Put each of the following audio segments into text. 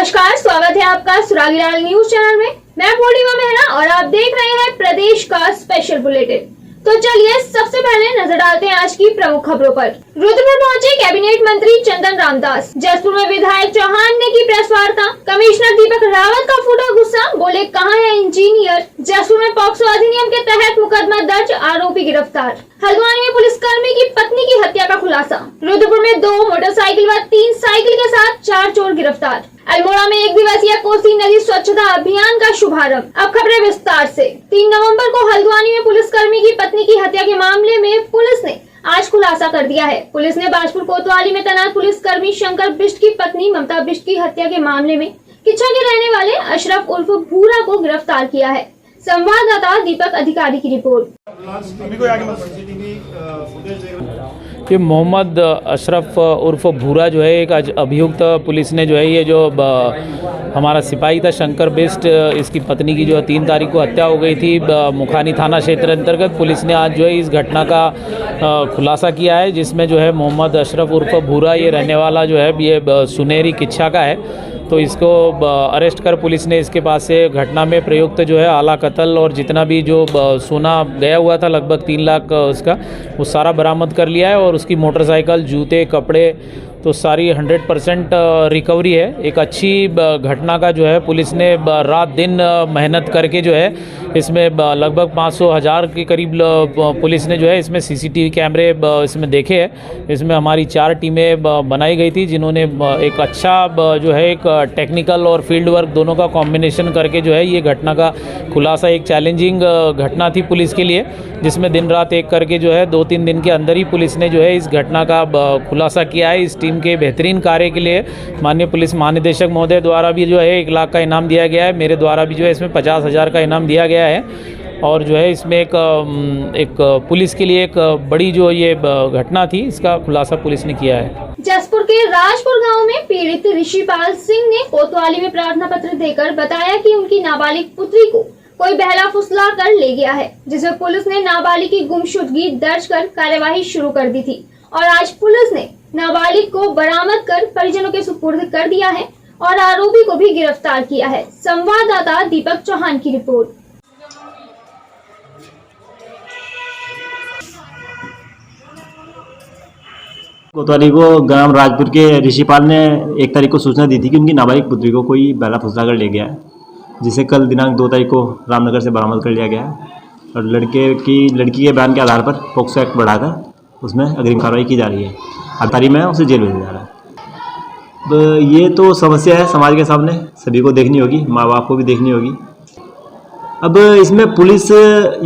नमस्कार, स्वागत है आपका सुरागीलाल न्यूज चैनल में। मैं पूर्णिमा मेहरा और आप देख रहे हैं प्रदेश का स्पेशल बुलेटिन। तो चलिए सबसे पहले नजर डालते हैं आज की प्रमुख खबरों पर। रुद्रपुर पहुंचे कैबिनेट मंत्री चंदन रामदास। जसपुर में विधायक चौहान ने की प्रेस वार्ता। कमिश्नर दीपक रावत का फूटा गुस्सा, बोले कहां है इंजीनियर। जसपुर में पॉक्सो अधिनियम के तहत मुकदमा दर्ज, आरोपी गिरफ्तार। हल्द्वानी में पुलिसकर्मी की पत्नी की हत्या का खुलासा। रुद्रपुर में 2 मोटरसाइकिल व 3 साइकिल के साथ 4 चोर गिरफ्तार। अल्मोड़ा में 1 दिवसीय कोसी नदी स्वच्छता अभियान का शुभारंभ। अब खबरें विस्तार से। 3 नवंबर को हल्द्वानी में पुलिसकर्मी की पत्नी की हत्या के मामले में पुलिस ने आज खुलासा कर दिया है। पुलिस ने बाजपुर कोतवाली में तैनात पुलिसकर्मी शंकर बिष्ट की पत्नी ममता बिष्ट की हत्या के मामले में किच्छा के रहने वाले अशरफ उर्फ भूरा को गिरफ्तार किया है। संवाददाता दीपक अधिकारी की रिपोर्ट। ये मोहम्मद अशरफ उर्फ भूरा जो है एक अभियुक्त पुलिस ने जो है ये जो हमारा सिपाही था शंकर बिष्ट, इसकी पत्नी की जो है 3 तारीख को हत्या हो गई थी मुखानी थाना क्षेत्र अंतर्गत। पुलिस ने आज जो है इस घटना का खुलासा किया है, जिसमें जो है मोहम्मद अशरफ उर्फ भूरा ये रहने वाला जो है ये सुनहरी किच्छा का है। तो इसको अरेस्ट कर पुलिस ने इसके पास से घटना में प्रयुक्त जो है आला कत्ल और जितना भी जो सोना गया हुआ था लगभग 3 लाख उसका, वो सारा बरामद कर लिया है। और उसकी मोटरसाइकिल, जूते, कपड़े तो सारी 100% रिकवरी है। एक अच्छी घटना का जो है पुलिस ने रात दिन मेहनत करके जो है इसमें लगभग 500,000 के करीब पुलिस ने जो है इसमें CCTV कैमरे इसमें देखे हैं। इसमें हमारी 4 टीमें बनाई गई थी, जिन्होंने एक अच्छा जो है एक टेक्निकल और फील्ड वर्क दोनों का कॉम्बिनेशन करके जो है ये घटना का खुलासा, एक चैलेंजिंग घटना थी पुलिस के लिए, जिसमें दिन रात एक करके जो है 2-3 दिन के अंदर ही पुलिस ने जो है इस घटना का खुलासा किया है। इस टीम के बेहतरीन कार्य के लिए माननीय पुलिस महानिदेशक महोदय द्वारा भी जो है 1 लाख का इनाम दिया गया है। मेरे द्वारा भी जो है इसमें 50,000 का इनाम दिया गया है। और जो है इसमें एक पुलिस के लिए एक बड़ी जो ये घटना थी, इसका खुलासा पुलिस ने किया है। जसपुर के राजपुर गांव में पीड़ित ऋषिपाल सिंह ने कोतवाली में प्रार्थना पत्र देकर बताया कि उनकी नाबालिग पुत्री को कोई बहला फुसला कर ले गया है, जिसमें पुलिस ने नाबालिग की गुमशुदगी दर्ज कर कार्यवाही शुरू कर दी थी। और आज पुलिस ने नाबालिग को बरामद कर परिजनों के सुपुर्द कर दिया है और आरोपी को भी गिरफ्तार किया है। संवाददाता दीपक चौहान की रिपोर्ट। कोतवाली को ग्राम राजपुर के ऋषिपाल ने 1 तारीख को सूचना दी थी कि उनकी नाबालिग पुत्री को कोई बहला फुसला कर ले गया है, जिसे कल दिनांक 2 तारीख को रामनगर से बरामद कर लिया गया है। और लड़की के बयान के आधार पर पॉक्सो एक्ट बढ़ाकर उसमें अग्रिम कार्रवाई की जा रही है। 8 तारीख में उसे जेल भेजा जा रहा है। तो ये तो समस्या है समाज के सामने, सभी को देखनी होगी, माँ बाप को भी देखनी होगी। अब इसमें पुलिस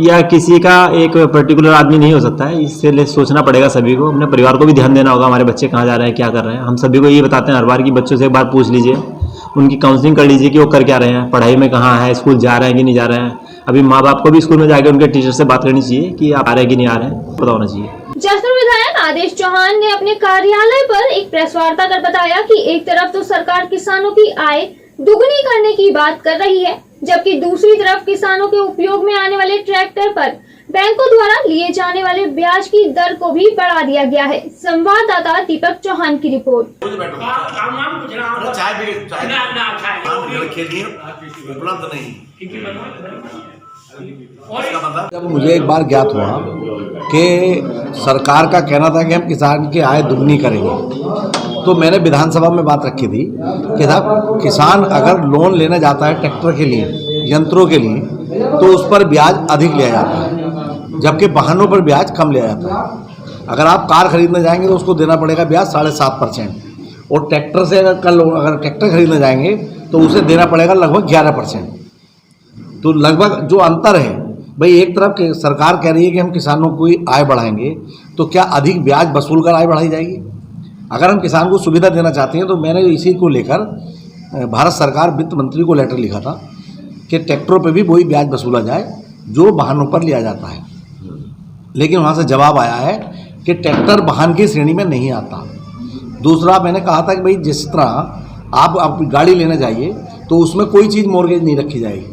या किसी का एक पर्टिकुलर आदमी नहीं हो सकता है, इससे सोचना पड़ेगा सभी को। अपने परिवार को भी ध्यान देना होगा, हमारे बच्चे कहाँ जा रहे हैं, क्या कर रहे हैं। हम सभी को ये बताते हैं हर बार कि बच्चों से एक बार पूछ लीजिए, उनकी काउंसलिंग कर लीजिए कि वो कर क्या रहे हैं, पढ़ाई में कहाँ है, स्कूल जा रहे हैं कि नहीं जा रहे हैं। अभी माँ बाप को भी स्कूल में जाकर उनके टीचर से बात करनी चाहिए कि आप आ रहे हैं कि नहीं आ रहे हैं, पता होना चाहिए। जसपुर विधायक आदेश चौहान ने अपने कार्यालय पर एक प्रेस वार्ता कर बताया कि एक तरफ तो सरकार किसानों की आय दुगनी करने की बात कर रही है, जबकि दूसरी तरफ किसानों के उपयोग में आने वाले ट्रैक्टर पर बैंकों द्वारा लिए जाने वाले ब्याज की दर को भी बढ़ा दिया गया है। संवाददाता दीपक चौहान की रिपोर्ट। जब मुझे एक बार ज्ञात हुआ कि सरकार का कहना था कि हम किसान की आय दुगनी करेंगे, तो मैंने विधानसभा में बात रखी थी कि साहब किसान अगर लोन लेने जाता है ट्रैक्टर के लिए, यंत्रों के लिए, तो उस पर ब्याज अधिक लिया जाता है, जबकि वाहनों पर ब्याज कम लिया जाता है। अगर आप कार खरीदने जाएंगे तो उसको देना पड़ेगा ब्याज 7.5%, और ट्रैक्टर से अगर ट्रैक्टर खरीदने जाएंगे तो उसे देना पड़ेगा लगभग 11%। तो लगभग जो अंतर है भाई, एक तरफ सरकार कह रही है कि हम किसानों की आय बढ़ाएंगे, तो क्या अधिक ब्याज वसूल कर आय बढ़ाई जाएगी? अगर हम किसान को सुविधा देना चाहते हैं तो मैंने इसी को लेकर भारत सरकार वित्त मंत्री को लेटर लिखा था कि ट्रैक्टरों पर भी वही ब्याज वसूला जाए जो वाहनों पर लिया जाता है। लेकिन वहाँ से जवाब आया है कि ट्रैक्टर वाहन की श्रेणी में नहीं आता। दूसरा मैंने कहा था कि भाई जिस तरह आप गाड़ी लेने जाइए तो उसमें कोई चीज़ मॉर्गेज नहीं रखी जाएगी,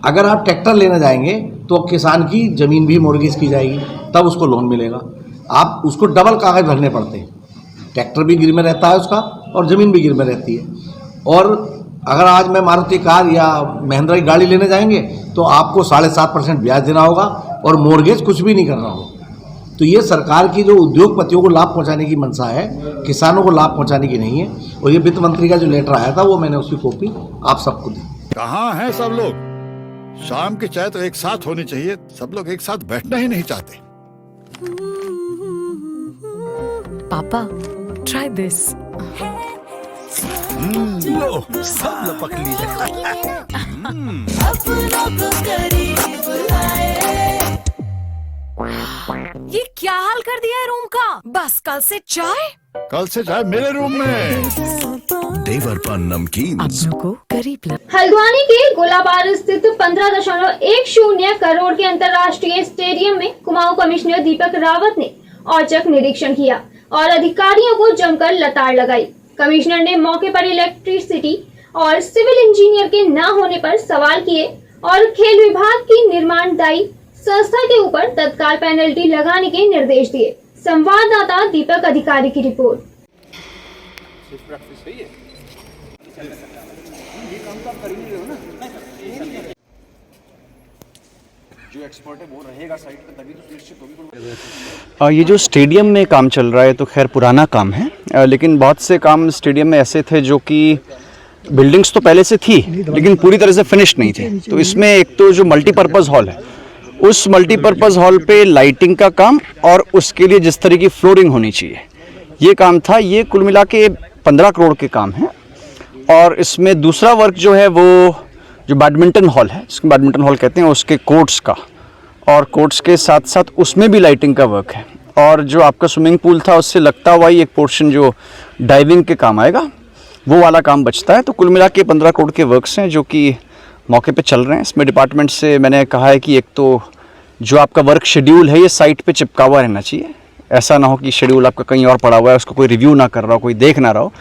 अगर आप ट्रैक्टर लेने जाएंगे तो किसान की ज़मीन भी मॉर्गेज की जाएगी, तब उसको लोन मिलेगा। आप उसको डबल कागज भरने पड़ते हैं, ट्रैक्टर भी गिर में रहता है उसका और ज़मीन भी गिर में रहती है। और अगर आज मैं मारुति कार या महिंद्रा की गाड़ी लेने जाएंगे तो आपको 7.5% ब्याज देना होगा और मोर्गेज कुछ भी नहीं करना होगा। तो ये सरकार की जो उद्योगपतियों को लाभ पहुंचाने की मंशा है, किसानों को लाभ पहुंचाने की नहीं है। और ये वित्त मंत्री का जो लेटर आया था वो मैंने उसकी कॉपी आप सबको दी। कहाँ हैं सब लोग? शाम की चाय तो एक साथ होनी चाहिए, सब लोग एक साथ बैठना ही नहीं चाहते। पापा, try this. लो, सब लपक लिए। ये क्या हाल कर दिया है रूम का? बस कल से चाय? कल से चाय मेरे रूम में। देवर पान नमकीन। अपनों को करीब ला। हल्द्वानी के गोलाबार स्थित 15.10 करोड़ के अंतर्राष्ट्रीय स्टेडियम में कुमाऊं कमिश्नर दीपक रावत ने औचक निरीक्षण किया और अधिकारियों को जमकर लताड़ लगाई। कमिश्नर ने मौके पर इलेक्ट्रिसिटी और सिविल इंजीनियर के न होने पर सवाल किए और खेल विभाग की निर्माणदायी संस्था के ऊपर तत्काल पेनल्टी लगाने के निर्देश दिए। संवाददाता दीपक अधिकारी की रिपोर्ट। जो एक्सपर्ट है वो रहेगा साइट पे, तभी तो सुनिश्चित होगी। ये जो स्टेडियम में काम चल रहा है तो खैर पुराना काम है, लेकिन बहुत से काम स्टेडियम में ऐसे थे जो कि बिल्डिंग्स तो पहले से थी लेकिन पूरी तरह से फिनिश्ड नहीं थे। तो इसमें एक तो जो मल्टीपर्पज़ हॉल है, उस मल्टीपर्पज़ हॉल पे लाइटिंग का काम और उसके लिए जिस तरह की फ्लोरिंग होनी चाहिए ये काम था। ये कुल मिला के 15 करोड़ के काम है। और इसमें दूसरा वर्क जो है वो जो बैडमिंटन हॉल है, जिसको बैडमिंटन हॉल कहते हैं, उसके कोर्ट्स का और कोर्ट्स के साथ साथ उसमें भी लाइटिंग का वर्क है। और जो आपका स्विमिंग पूल था उससे लगता हुआ ही एक पोर्शन जो डाइविंग के काम आएगा वो वाला काम बचता है। तो कुल मिला के 15 करोड़ के वर्क्स हैं जो कि मौके पे चल रहे हैं। इसमें डिपार्टमेंट से मैंने कहा है कि एक तो जो आपका वर्क शेड्यूल है ये साइट पे चिपका हुआ रहना चाहिए, ऐसा ना हो कि शेड्यूल आपका कहीं और पड़ा हुआ है, उसको कोई रिव्यू ना कर रहा हो, कोई देख ना रहा हो।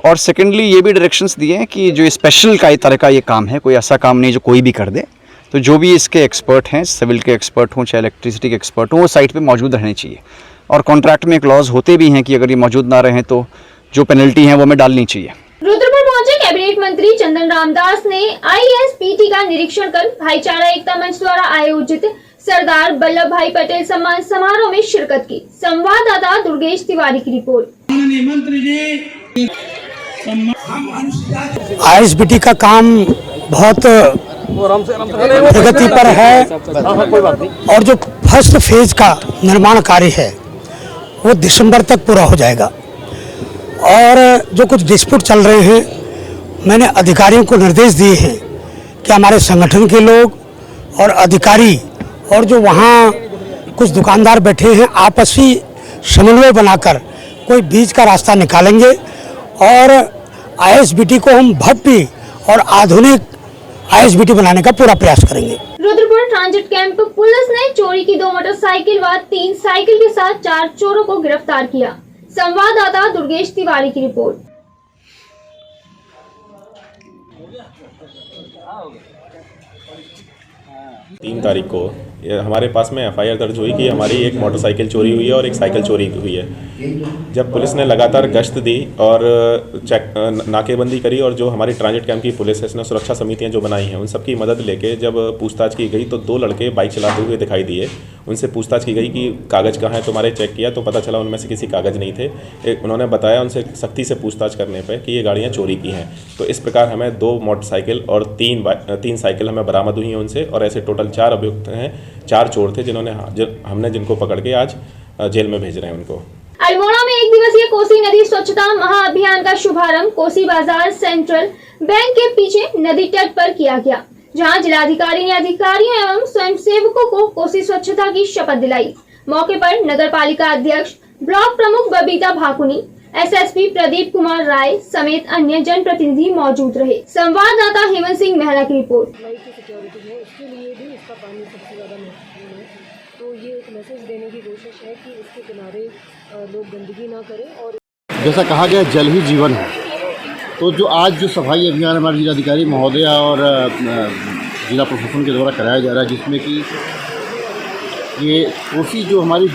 और सेकेंडली ये भी डायरेक्शंस दिए हैं कि जो स्पेशल का तरह का ये काम है, कोई ऐसा काम नहीं जो कोई भी कर दे। तो जो भी इसके एक्सपर्ट हैं, सिविल के एक्सपर्ट हों चाहे इलेक्ट्रिसिटी के एक्सपर्ट हों, वो साइट पे मौजूद रहने चाहिए। और कॉन्ट्रैक्ट में क्लॉज होते भी हैं कि अगर ये मौजूद ना रहें तो जो पेनल्टी है वो हमें डालनी चाहिए। रुद्रपुर पहुंचे कैबिनेट मंत्री चंदन रामदास ने ISBT का निरीक्षण कर भाईचारा एकता मंच द्वारा आयोजित सरदार वल्लभ भाई पटेल सम्मान समारोह में शिरकत की। संवाददाता दुर्गेश तिवारी की रिपोर्ट। ISBT का काम बहुत प्रगति पर है और जो फर्स्ट फेज का निर्माण कार्य है वो दिसंबर तक पूरा हो जाएगा। और जो कुछ डिस्प्यूट चल रहे हैं, मैंने अधिकारियों को निर्देश दिए हैं कि हमारे संगठन के लोग और अधिकारी और जो वहाँ कुछ दुकानदार बैठे हैं आपसी समन्वय बनाकर कोई बीच का रास्ता निकालेंगे और ISBT को हम भव्य और आधुनिक ISBT बनाने का पूरा प्रयास करेंगे। रुद्रपुर ट्रांजिट कैंप पुलिस ने चोरी की 2 मोटरसाइकिल व 3 साइकिल के साथ 4 चोरों को गिरफ्तार किया। संवाददाता दुर्गेश तिवारी की रिपोर्ट। 3 तारीख को हमारे पास में FIR दर्ज हुई कि हमारी एक मोटरसाइकिल चोरी हुई है और एक साइकिल चोरी हुई है। जब पुलिस ने लगातार गश्त दी और नाकेबंदी करी और जो हमारी ट्रांजिट कैंप की पुलिस है, इसने सुरक्षा समितियां जो बनाई हैं उन सबकी मदद लेके जब पूछताछ की गई तो 2 लड़के बाइक चलाते हुए दिखाई दिए। उनसे पूछताछ की गई कि कागज़ कहाँ है तुम्हारे, चेक किया तो पता चला उनमें से किसी कागज़ नहीं थे। उन्होंने बताया उनसे सख्ती से पूछताछ करने पर कि ये गाड़ियाँ चोरी की हैं। तो इस प्रकार हमें 2 मोटरसाइकिल और 3 साइकिल हमें बरामद हुई हैं उनसे। और ऐसे टोटल 4 अभियुक्त हैं, 4 चोर थे हमने जिनको पकड़ के आज जेल में भेज रहे हैं उनको। अल्मोड़ा में 1 दिवसीय कोसी नदी स्वच्छता महाअभियान का शुभारंभ कोसी बाजार सेंट्रल बैंक के पीछे नदी तट पर किया गया, जहां जिलाधिकारी ने अधिकारियों एवं स्वयंसेवकों को कोसी स्वच्छता की शपथ दिलाई। मौके पर नगर पालिका अध्यक्ष, ब्लॉक प्रमुख बबीता भाकुनी, SSP प्रदीप कुमार राय समेत अन्य जनप्रतिनिधि मौजूद रहे। संवाददाता हेमंत सिंह मेहरा की रिपोर्ट। तो ये एक मैसेज देने की कोशिश है कि इसके किनारे लोग गंदगी ना करें। और जैसा कहा गया जल ही जीवन है, तो जो आज जो सफाई अभियान हमारे जिलाधिकारी महोदय और जिला प्रशासन के द्वारा कराया जा रहा है, जिसमें कि ये कोसी जो हमारी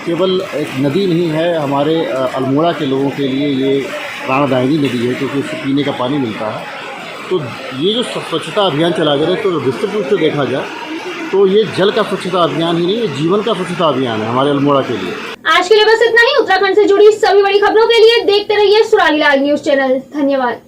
केवल एक नदी नहीं है, हमारे अल्मोड़ा के लोगों के लिए ये प्राणदायिनी नदी है, क्योंकि इससे पीने का पानी मिलता है। तो ये जो स्वच्छता अभियान चलाया जा रहा है, तो विस्तृत रूप से देखा जाए तो ये जल का स्वच्छता अभियान ही नहीं, ये जीवन का स्वच्छता अभियान है हमारे अल्मोड़ा के लिए। आज के लिए बस इतना ही। उत्तराखंड से जुड़ी सभी बड़ी खबरों के लिए देखते रहिए सुरागीलाल न्यूज चैनल। धन्यवाद।